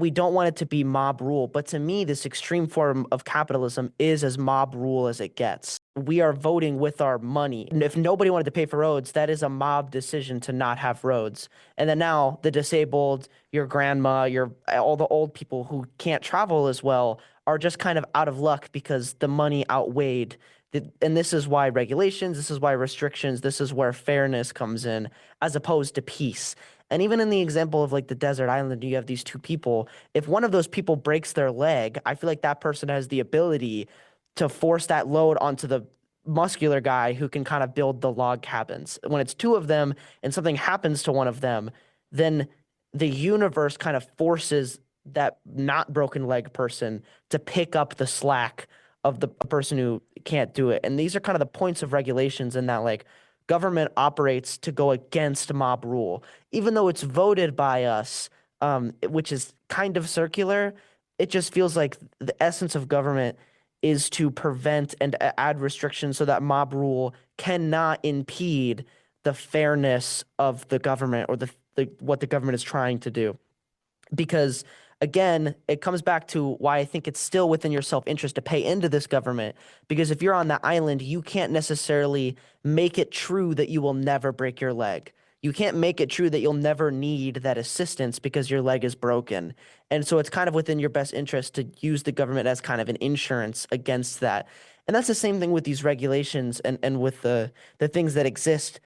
we don't want it to be mob rule. But to me, this extreme form of capitalism is as mob rule as it gets. We are voting with our money. And if nobody wanted to pay for roads, that is a mob decision to not have roads. And then now the disabled, your grandma, your all the old people who can't travel as well are just kind of out of luck because the money outweighed and this is why regulations, this is why restrictions, this is where fairness comes in, as opposed to peace. And even in the example of like the desert island, you have these two people. If one of those people breaks their leg, I feel like that person has the ability to force that load onto the muscular guy who can kind of build the log cabins. When it's two of them and something happens to one of them, then the universe kind of forces that not broken leg person to pick up the slack of the person who can't do it. And these are kind of the points of regulations in that like government operates to go against mob rule, even though it's voted by us, which is kind of circular. It just feels like the essence of government is to prevent and add restrictions so that mob rule cannot impede the fairness of the government or the what the government is trying to do because again, it comes back to why I think it's still within your self-interest to pay into this government. Because if you're on that island, you can't necessarily make it true that you will never break your leg. You can't make it true that you'll never need that assistance because your leg is broken. And so it's kind of within your best interest to use the government as kind of an insurance against that. And that's the same thing with these regulations and with the things that exist